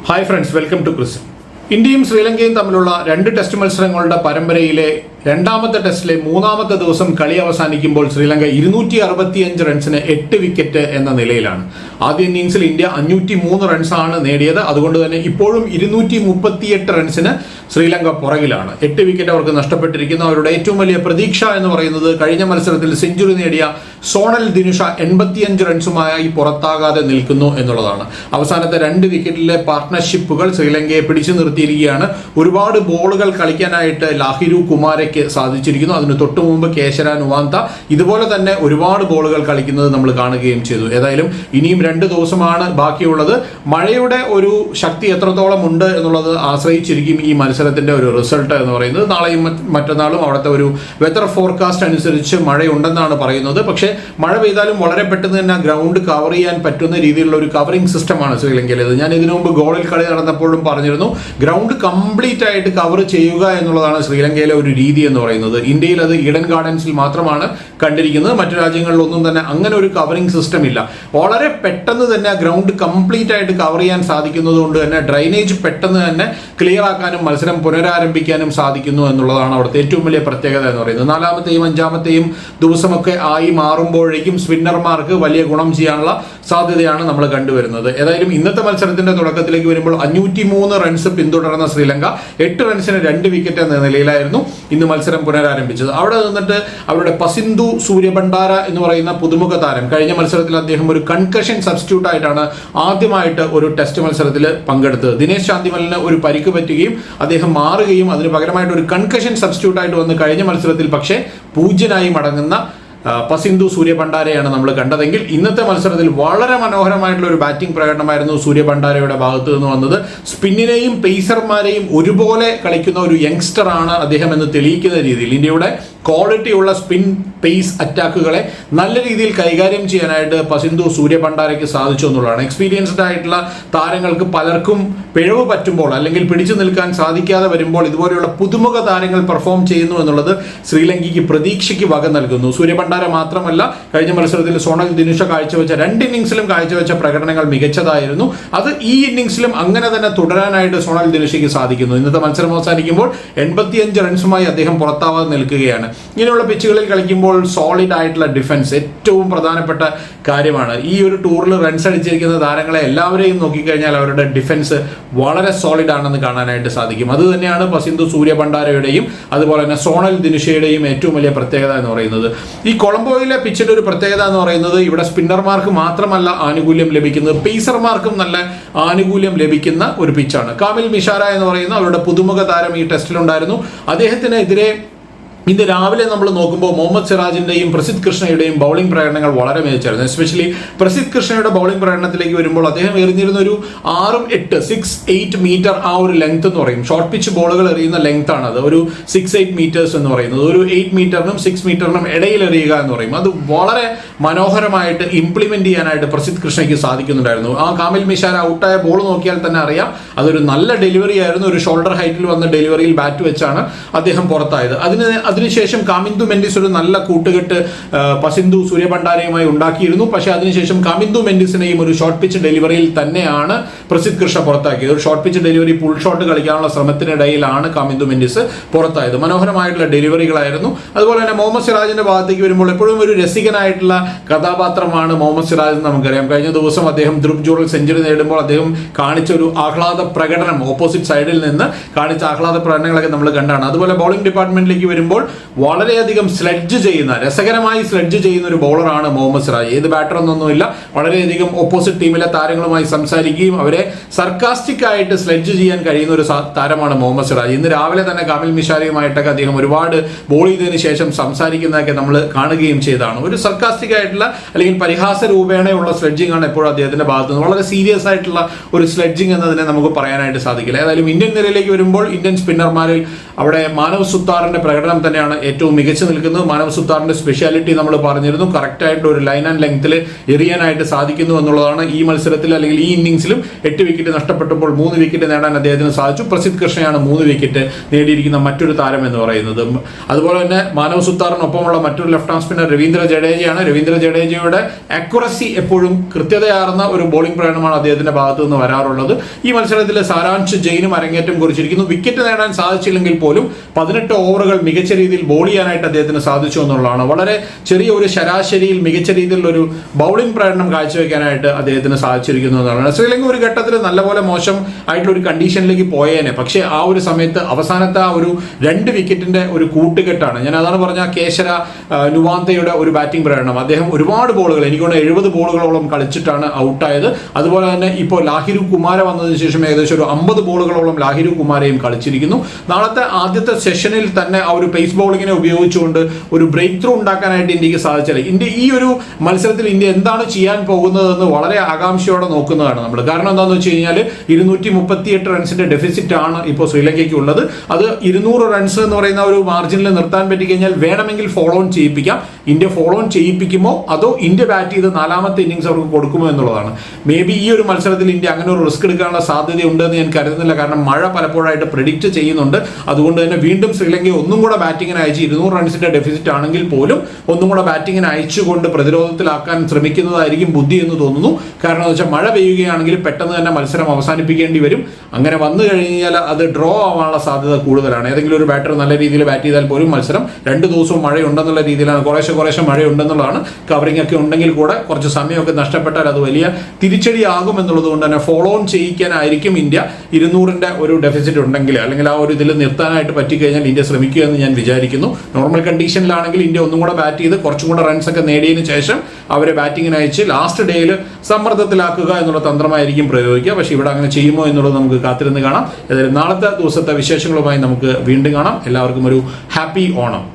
Hi friends, welcome to Chris. ഇന്ത്യയും ശ്രീലങ്കയും തമ്മിലുള്ള 2 ടെസ്റ്റ് മത്സരങ്ങളുടെ പരമ്പരയിലെ രണ്ടാമത്തെ ടെസ്റ്റിലെ മൂന്നാമത്തെ ദിവസം കളി അവസാനിക്കുമ്പോൾ ശ്രീലങ്ക 265 റൺസിന് 8 വിക്കറ്റ് എന്ന നിലയിലാണ്. ആദ്യ ഇന്നിംഗ്സിൽ ഇന്ത്യ 503 റൺസാണ് നേടിയത്. അതുകൊണ്ട് തന്നെ ഇപ്പോഴും 238 റൺസിന് ശ്രീലങ്ക പുറകിലാണ്. 8 വിക്കറ്റ് അവർക്ക് നഷ്ടപ്പെട്ടിരിക്കുന്നു. അവരുടെ ഏറ്റവും വലിയ പ്രതീക്ഷ എന്ന് പറയുന്നത് കഴിഞ്ഞ മത്സരത്തിൽ സെഞ്ചുറി നേടിയ സോണൽ ദിനുഷ 85 റൺസുമായി പുറത്താകാതെ നിൽക്കുന്നു എന്നുള്ളതാണ്. അവസാനത്തെ 2 വിക്കറ്റിലെ പാർട്ട്ണർഷിപ്പുകൾ ശ്രീലങ്കയെ പിടിച്ചു നിർത്തിയിരിക്കുകയാണ്. ഒരുപാട് ബോളുകൾ കളിക്കാനായിട്ട് ലാഹിരു കുമാരയ്ക്ക് സാധിച്ചിരിക്കുന്നു. അതിന് തൊട്ടു മുമ്പ് കേശര നുവാന്ത ഇതുപോലെ തന്നെ ഒരുപാട് ബോളുകൾ കളിക്കുന്നത് നമ്മൾ കാണുകയും ചെയ്തു. ഏതായാലും ഇനിയും 2 ദിവസമാണ് ബാക്കിയുള്ളത്. മഴയുടെ ഒരു ശക്തി എത്രത്തോളം ഉണ്ട് എന്നുള്ളത് ആശ്രയിച്ചിരിക്കും ഈ മത്സരത്തിന്റെ ഒരു റിസൾട്ട് എന്ന് പറയുന്നത്. നാളെയും മറ്റന്നാളും അവിടുത്തെ ഒരു വെതർ ഫോർകാസ്റ്റ് അനുസരിച്ച് മഴയുണ്ടെന്നാണ് പറയുന്നത്. പക്ഷേ മഴ പെയ്താലും വളരെ പെട്ടെന്ന് തന്നെ ഗ്രൗണ്ട് കവർ ചെയ്യാൻ പറ്റുന്ന രീതിയിലുള്ള ഒരു കവറിംഗ് സിസ്റ്റമാണ് ശ്രീലങ്കയിലേത്. ഞാൻ ഇതിനു മുമ്പ് ഗോളിൽ കളി നടന്നപ്പോഴും പറഞ്ഞിരുന്നു, ഗ്രൗണ്ട് കംപ്ലീറ്റ് ആയിട്ട് കവർ ചെയ്യുക എന്നുള്ളതാണ് ശ്രീലങ്കയിലെ ഒരു രീതി എന്ന് പറയുന്നത്. ഇന്ത്യയിൽ അത് ഈഡൻ ഗാർഡൻസിൽ മാത്രമാണ് കണ്ടിരിക്കുന്നത്. മറ്റു രാജ്യങ്ങളിലൊന്നും തന്നെ അങ്ങനെ ഒരു കവറിംഗ് സിസ്റ്റം ഇല്ല. വളരെ പെട്ടെന്ന് തന്നെ ഗ്രൗണ്ട് കംപ്ലീറ്റ് ആയിട്ട് കവർ ചെയ്യാൻ സാധിക്കുന്നത് കൊണ്ട് തന്നെ ഡ്രൈനേജ് പെട്ടെന്ന് തന്നെ ക്ലിയർ ആക്കാനും മത്സരം പുനരാരംഭിക്കാനും സാധിക്കുന്നു എന്നുള്ളതാണ് അവിടുത്തെ ഏറ്റവും വലിയ പ്രത്യേകത എന്ന് പറയുന്നത്. 4ാമത്തെയും 5ാമത്തെയും ദിവസമൊക്കെ ആയി മാറുമ്പോഴേക്കും സ്പിന്നർമാർക്ക് വലിയ ഗുണം ചെയ്യാനുള്ള സാധ്യതയാണ് നമ്മൾ കണ്ടുവരുന്നത്. ഏതായാലും ഇന്നത്തെ മത്സരത്തിന്റെ തുടക്കത്തിലേക്ക് വരുമ്പോൾ 503 റൺസ് പിന്തുടർന്ന ശ്രീലങ്ക 8 റൺസിന് 2 വിക്കറ്റ് എന്ന നിലയിലായിരുന്നു ഇന്ന് മത്സരം പുനരാരംഭിച്ചത്. അവിടെ നിന്നിട്ട് അവരുടെ പസിന്ദു സൂര്യബണ്ടാര എന്ന് പറയുന്ന പുതുമുഖ താരം, കഴിഞ്ഞ മത്സരത്തിൽ അദ്ദേഹം ഒരു കൺകഷൻ സബ്സ്റ്റിറ്റ്യൂട്ട് ആയിട്ടാണ് ആദ്യമായിട്ട് ഒരു ടെസ്റ്റ് മത്സരത്തിൽ പങ്കെടുത്തത്. ദിനേശ് ശാന്തിമലിന് ഒരു പരിക്ക് പറ്റുകയും അദ്ദേഹം മാറുകയും അതിന് പകരമായിട്ട് ഒരു കൺകഷൻ സബ്സ്റ്റിറ്റ്യൂട്ട് ആയിട്ട് വന്ന് കഴിഞ്ഞ മത്സരത്തിൽ പക്ഷേ 0 മടങ്ങുന്ന പസിന്ദു സൂര്യബണ്ടാരയാണ് നമ്മൾ കണ്ടതെങ്കിൽ ഇന്നത്തെ മത്സരത്തിൽ വളരെ മനോഹരമായിട്ടുള്ള ഒരു ബാറ്റിംഗ് പ്രകടനമായിരുന്നു സൂര്യബണ്ടാരയുടെ ഭാഗത്തു നിന്ന് വന്നത്. സ്പിന്നിനെയും പേസർമാരെയും ഒരുപോലെ കളിക്കുന്ന ഒരു യങ്സ്റ്റർ ആണ് അദ്ദേഹം എന്ന് തെളിയിക്കുന്ന രീതിയിൽ ഇന്ത്യയുടെ ക്വാളിറ്റിയുള്ള സ്പിൻ പേസ് അറ്റാക്കുകളെ നല്ല രീതിയിൽ കൈകാര്യം ചെയ്യാനായിട്ട് പസിന്ദു സൂര്യബണ്ടാരയ്ക്ക് സാധിച്ചു എന്നുള്ളതാണ്. എക്സ്പീരിയൻസ്ഡ് ആയിട്ടുള്ള താരങ്ങൾക്ക് പലർക്കും പിഴവ് പറ്റുമ്പോൾ അല്ലെങ്കിൽ പിടിച്ചു നിൽക്കാൻ സാധിക്കാതെ വരുമ്പോൾ ഇതുപോലെയുള്ള പുതുമുഖ താരങ്ങൾ പെർഫോം ചെയ്യുന്നു എന്നുള്ളത് ശ്രീലങ്കയ്ക്ക് പ്രതീക്ഷയ്ക്ക് വക നൽകുന്നു. സൂര്യബണ്ടാര മാത്രമല്ല, കഴിഞ്ഞ മത്സരത്തിൽ സോണൽ ദിനുഷ കാഴ്ചവെച്ച 2 ഇന്നിംഗ്സിലും കാഴ്ചവെച്ച പ്രകടനങ്ങൾ മികച്ചതായിരുന്നു. അത് ഈ ഇന്നിംഗ്സിലും അങ്ങനെ തന്നെ തുടരാനായിട്ട് സോണൽ ദിനുഷയ്ക്ക് സാധിക്കുന്നു. ഇന്നത്തെ മത്സരം അവസാനിക്കുമ്പോൾ 85 റൺസുമായി അദ്ദേഹം പുറത്താവാതെ നിൽക്കുകയാണ്. ഇങ്ങനെയുള്ള പിച്ചുകളിൽ കളിക്കുമ്പോൾ സോളിഡ് ആയിട്ടുള്ള ഡിഫൻസ് ഏറ്റവും പ്രധാനപ്പെട്ട കാര്യമാണ്. ഈ ഒരു ടൂറിൽ റൺസ് അടിച്ചിരിക്കുന്ന താരങ്ങളെ എല്ലാവരെയും നോക്കിക്കഴിഞ്ഞാൽ അവരുടെ ഡിഫൻസ് വളരെ സോളിഡ് ആണെന്ന് കാണാനായിട്ട് സാധിക്കും. അത് തന്നെയാണ് പസിന്ദു സൂര്യബണ്ടാരയുടെയും അതുപോലെ തന്നെ സോണൽ ദിനുഷയുടെയും ഏറ്റവും വലിയ പ്രത്യേകത എന്ന് പറയുന്നത്. ഈ കൊളംബോയിലെ പിച്ചിന്റെ ഒരു പ്രത്യേകത എന്ന് പറയുന്നത് ഇവിടെ സ്പിന്നർമാർക്ക് മാത്രമല്ല ആനുകൂല്യം ലഭിക്കുന്നത്, പേസർമാർക്കും നല്ല ആനുകൂല്യം ലഭിക്കുന്ന ഒരു പിച്ചാണ്. കാമിൽ മിഷാര എന്ന് പറയുന്ന അവരുടെ പുതുമുഖ താരം ഈ ടെസ്റ്റിലുണ്ടായിരുന്നു. അദ്ദേഹത്തിനെതിരെ ഇന്ന് രാവിലെ നമ്മൾ നോക്കുമ്പോൾ മുഹമ്മദ് സിറാജിന്റെയും പ്രസിദ്ധ് കൃഷ്ണയുടെയും ബൗളിംഗ് പ്രകടനങ്ങൾ വളരെ മികച്ചായിരുന്നു. എസ്പെഷ്യലി പ്രസിദ്ധ് കൃഷ്ണയുടെ ബൗളിംഗ് പ്രകടനത്തിലേക്ക് വരുമ്പോൾ അദ്ദേഹം എറിഞ്ഞിരുന്ന ഒരു 6-8 മീറ്റർ ആ ഒരു ലെങ്ത് എന്ന് പറയും. ഷോർട്ട് പിച്ച് ബോളുകൾ എറിയുന്ന ലെങ്ത് ആണ് അത്. ഒരു 6-8 മീറ്റേഴ്സ് എന്ന് പറയുന്നത് ഒരു 8 മീറ്ററിനും 6 മീറ്ററിനും ഇടയിൽ എറിയുക എന്ന് പറയും. അത് വളരെ മനോഹരമായിട്ട് ഇംപ്ലിമെന്റ് ചെയ്യാനായിട്ട് പ്രസിദ്ധ് കൃഷ്ണയ്ക്ക് സാധിക്കുന്നുണ്ടായിരുന്നു. ആ കാമിൽ മിഷാര ഔട്ടായ ബോൾ നോക്കിയാൽ തന്നെ അറിയാം അതൊരു നല്ല ഡെലിവറി ആയിരുന്നു. ഒരു ഷോൾഡർ ഹൈറ്റിൽ വന്ന ഡെലിവറിയിൽ ബാറ്റ് വെച്ചാണ് അദ്ദേഹം പുറത്തായത്. അതിനുശേഷം കാമിന്ദു മെൻഡിസ് ഒരു നല്ല കൂട്ടുകെട്ട് പസിന്ദു സൂര്യബണ്ടാരയുമായി ഉണ്ടാക്കിയിരുന്നു. പക്ഷേ അതിനുശേഷം കാമിന്ദു മെൻഡിസിനെയും ഒരു ഷോർട്ട് പിച്ച് ഡെലിവറിയിൽ തന്നെയാണ് പ്രസിദ്ധ് കൃഷ്ണ പുറത്താക്കിയത്. ഒരു short pitch delivery pull shot കളിക്കാനുള്ള ശ്രമത്തിനിടയിലാണ് കാമിന്ദു മെൻഡിസ് പുറത്തായത്. മനോഹരമായിട്ടുള്ള ഡെലിവറികളായിരുന്നു. അതുപോലെ തന്നെ മുഹമ്മദ് സിറാജിന്റെ ഭാഗത്തേക്ക് വരുമ്പോൾ എപ്പോഴും ഒരു രസികനായിട്ടുള്ള കഥാപാത്രമാണ് മുഹമ്മദ് സിറാജ് എന്ന് നമുക്കറിയാം. കഴിഞ്ഞ ദിവസം അദ്ദേഹം ധ്രുവ് ജൂറൽ സെഞ്ചുറി നേടുമ്പോൾ അദ്ദേഹം കാണിച്ച ഒരു ആഹ്ലാദ പ്രകടനം, ഓപ്പോസിറ്റ് സൈഡിൽ നിന്ന് കാണിച്ച ആഹ്ലാദ പ്രകടനങ്ങളൊക്കെ നമ്മൾ കണ്ടാണ്. അതുപോലെ ബൗളിംഗ് ഡിപ്പാർട്ട്മെന്റിലേക്ക് വരുമ്പോൾ വളരെയധികം സ്ലെഡ്ജ് ചെയ്യുന്ന, രസകരമായി സ്ലെഡ്ജ് ചെയ്യുന്ന ഒരു ബോളറാണ് മുഹമ്മദ് സിറാജ്. ഏത് ബാറ്റർ എന്നൊന്നുമില്ല, വളരെയധികം ഓപ്പോസിറ്റ് ടീമിലെ താരങ്ങളുമായി സംസാരിക്കുകയും അവരെ സർക്കാസ്റ്റിക് ആയിട്ട് സ്ലെഡ്ജ് ചെയ്യാൻ കഴിയുന്ന ഒരു താരമാണ് മുഹമ്മദ് സിറാജ്. ഇന്ന് രാവിലെ തന്നെ കാമിൽ മിഷാരയുമായിട്ടൊക്കെ അദ്ദേഹം ഒരുപാട് ബോൾ ചെയ്തതിന് ശേഷം സംസാരിക്കുന്നതൊക്കെ നമ്മൾ കാണുകയും ചെയ്തതാണ്. ഒരു സർക്കാസ്റ്റിക് ആയിട്ടുള്ള അല്ലെങ്കിൽ പരിഹാസ രൂപേണയുള്ള സ്ലെഡ്ജിങ് ആണ് എപ്പോഴും അദ്ദേഹത്തിന്റെ ഭാഗത്ത് നിന്ന്. വളരെ സീരിയസ് ആയിട്ടുള്ള ഒരു സ്ലെഡ്ജിങ് എന്നതിനെ നമുക്ക് പറയാനായിട്ട് സാധിക്കില്ല. ഏതായാലും ഇന്ത്യൻ നിരയിലേക്ക് വരുമ്പോൾ ഇന്ത്യൻ സ്പിന്നർമാരിൽ അവിടെ മാനവ് സുത്താറിന്റെ പ്രകടനം തന്നെ തന്നെയാണ് ഏറ്റവും മികച്ചു നിൽക്കുന്നത്. മാനവ് സുത്താറിന്റെ സ്പെഷ്യാലിറ്റി നമ്മൾ പറഞ്ഞിരുന്നു, കറക്റ്റായിട്ട് ഒരു ലൈൻ ആൻഡ് ലെങ്ത്തിൽ എറിയാനായിട്ട് സാധിക്കുന്നു എന്നുള്ളതാണ്. ഈ മത്സരത്തിൽ അല്ലെങ്കിൽ ഈ ഇന്നിംഗ്സിലും 8 വിക്കറ്റ് നഷ്ടപ്പെട്ടപ്പോൾ 3 വിക്കറ്റ് നേടാൻ അദ്ദേഹത്തിന് സാധിച്ചു. പ്രസിദ്ധ് കൃഷ്ണയാണ് 3 വിക്കറ്റ് നേടിയിരിക്കുന്ന മറ്റൊരു താരം എന്ന് പറയുന്നത്. അതുപോലെ തന്നെ മാനവ് സുത്താറിനൊപ്പമുള്ള മറ്റൊരു ലെഫ്റ്റ് ആം സ്പിന്നർ രവീന്ദ്ര ജഡേജയാണ്. രവീന്ദ്ര ജഡേജയുടെ അക്യുറസി എപ്പോഴും കൃത്യതയാർന്ന ഒരു ബോളിംഗ് പ്രകടനമാണ് അദ്ദേഹത്തിന്റെ ഭാഗത്തു നിന്ന് വരാറുള്ളത്. ഈ മത്സരത്തിൽ സാരാംശ് ജെയിനും അരങ്ങേറ്റം കുറിച്ചിരിക്കുന്നു. വിക്കറ്റ് നേടാൻ സാധിച്ചില്ലെങ്കിൽ പോലും 18 ഓവറുകൾ മികച്ച രീതിയിൽ ബോൾ ചെയ്യാനായിട്ട് അദ്ദേഹത്തിന് സാധിച്ചു എന്നുള്ളതാണ്. വളരെ ചെറിയ ഒരു ശരാശരിയിൽ മികച്ച രീതിയിലുള്ള ഒരു ബൗളിംഗ് പ്രകടനം കാഴ്ചവെക്കാനായിട്ട് അദ്ദേഹത്തിന് സാധിച്ചിരിക്കുന്നു എന്നുള്ളതാണ്. ശ്രീലങ്ക ഒരു ഘട്ടത്തിൽ നല്ലപോലെ മോശം ആയിട്ടുള്ള ഒരു കണ്ടീഷനിലേക്ക് പോയേനെ, പക്ഷേ ആ ഒരു സമയത്ത് അവസാനത്തെ ആ ഒരു 2 വിക്കറ്റിന്റെ ഒരു കൂട്ടുകെട്ടാണ്. ഞാൻ അതാണ് പറഞ്ഞ കേശര നുവാന്തയുടെ ഒരു ബാറ്റിംഗ് പ്രകടനം. അദ്ദേഹം ഒരുപാട് ബോളുകൾ, എനിക്കൊണ്ട് 70 ബോളുകളോളം കളിച്ചിട്ടാണ് ഔട്ടായത്. അതുപോലെ തന്നെ ഇപ്പോൾ ലാഹിരു കുമാര വന്നതിന് ശേഷം ഏകദേശം ഒരു 50 ബോളുകളോളം ലാഹിരു കുമാരയും കളിച്ചിരിക്കുന്നു. നാളത്തെ ആദ്യത്തെ സെഷനിൽ തന്നെ ആ ഒരു പേസ് ബോളിങ്ങിനെ ഉപയോഗിച്ചുകൊണ്ട് ഒരു ബ്രേക്ക് ത്രൂ ഉണ്ടാക്കാനായിട്ട് ഇന്ത്യക്ക് സാധിച്ചാൽ ഇന്ത്യ ഈ ഒരു മത്സരത്തിൽ ഇന്ത്യ എന്താണ് ചെയ്യാൻ പോകുന്നതെന്ന് വളരെ ആകാംക്ഷയോടെ നോക്കുന്നതാണ് നമ്മൾ. കാരണം എന്താണെന്ന് വെച്ച് കഴിഞ്ഞാൽ 238 റൺസിന്റെ ഡെഫിസിറ്റ് ആണ് ഇപ്പോൾ ശ്രീലങ്കയ്ക്ക് ഉള്ളത്. അത് 200 റൺസ് എന്ന് പറയുന്ന ഒരു മാർജിനിൽ നിർത്താൻ പറ്റിക്കഴിഞ്ഞാൽ വേണമെങ്കിൽ ഫോളോ ഓൺ ചെയ്യിപ്പിക്കാം. ഇന്ത്യ ഫോളോ ഓൺ ചെയ്യിപ്പിക്കുമോ അതോ ഇന്ത്യ ബാറ്റ് ചെയ്ത് 4ാമത്തെ ഇന്നിംഗ്സ് അവർക്ക് കൊടുക്കുമോ എന്നുള്ളതാണ്. മേ ബി ഈ ഒരു മത്സരത്തിൽ ഇന്ത്യ അങ്ങനെ ഒരു റിസ്ക് എടുക്കാനുള്ള സാധ്യതയുണ്ടെന്ന് ഞാൻ കരുതുന്നില്ല. കാരണം മഴ പലപ്പോഴായിട്ട് പ്രെഡിക്റ്റ് ചെയ്യുന്നുണ്ട്. അതുകൊണ്ട് തന്നെ വീണ്ടും ശ്രീലങ്കയെ ഒന്നും കൂടെ ബാറ്റിങ്ങിന് അയച്ച് 200 റൺസിന്റെ ഡെഫിസിറ്റ് ആണെങ്കിൽ പോലും ഒന്നും കൂടെ ബാറ്റിങ്ങിന് അയച്ചുകൊണ്ട് പ്രതിരോധത്തിലാക്കാൻ ശ്രമിക്കുന്നതായിരിക്കും ബുദ്ധി എന്ന് തോന്നുന്നു. കാരണം എന്ന് വെച്ചാൽ മഴ പെയ്യുകയാണെങ്കിൽ പെട്ടെന്ന് തന്നെ മത്സരം അവസാനിപ്പിക്കേണ്ടി വരും. അങ്ങനെ വന്നു കഴിഞ്ഞാൽ അത് ഡ്രോ ആവാനുള്ള സാധ്യത കൂടുതലാണ്. ഏതെങ്കിലും ഒരു ബാറ്റർ നല്ല രീതിയിൽ ബാറ്റ് ചെയ്താൽ പോലും മത്സരം 2 ദിവസവും മഴയുണ്ടെന്നുള്ള രീതിയിലാണ്, കുറേശ്ശെ മഴയുണ്ടെന്നുള്ളതാണ്. കവറിംഗ് ഒക്കെ ഉണ്ടെങ്കിൽ കൂടെ കുറച്ച് സമയമൊക്കെ നഷ്ടപ്പെട്ടാൽ അത് വലിയ തിരിച്ചടിയാകും എന്നുള്ളത് കൊണ്ട് തന്നെ ഫോളോ ഓൺ ചെയ്യിക്കാനായിരിക്കും ഇന്ത്യ 200ന്റെ ഒരു ഡെഫിസിറ്റ് ഉണ്ടെങ്കിൽ, അല്ലെങ്കിൽ ആ ഒരു ഇതിൽ നിർത്താനായിട്ട് പറ്റിക്കഴിഞ്ഞാൽ ഇന്ത്യ ശ്രമിക്കുക എന്ന് ഞാൻ വിചാരിക്കുന്നു. നോർമൽ കണ്ടീഷനിലാണെങ്കിൽ ഇന്ത്യ ഒന്നും കൂടെ ബാറ്റ് ചെയ്ത് കുറച്ചും കൂടെ റൺസ് ഒക്കെ നേടിയതിനു ശേഷം അവരെ ബാറ്റിങ്ങിന് അയച്ച് ലാസ്റ്റ് ഡേയിൽ സമ്മർദ്ദത്തിലാക്കുക എന്നുള്ള തന്ത്രമായിരിക്കും പ്രയോഗിക്കുക. പക്ഷേ ഇവിടെ അങ്ങനെ ചെയ്യുമോ എന്നുള്ളത് നമുക്ക് കാത്തിരുന്ന് കാണാം. ഏതായാലും നാളത്തെ ദിവസത്തെ വിശേഷങ്ങളുമായി നമുക്ക് വീണ്ടും കാണാം. എല്ലാവർക്കും ഒരു ഹാപ്പി ഓണം.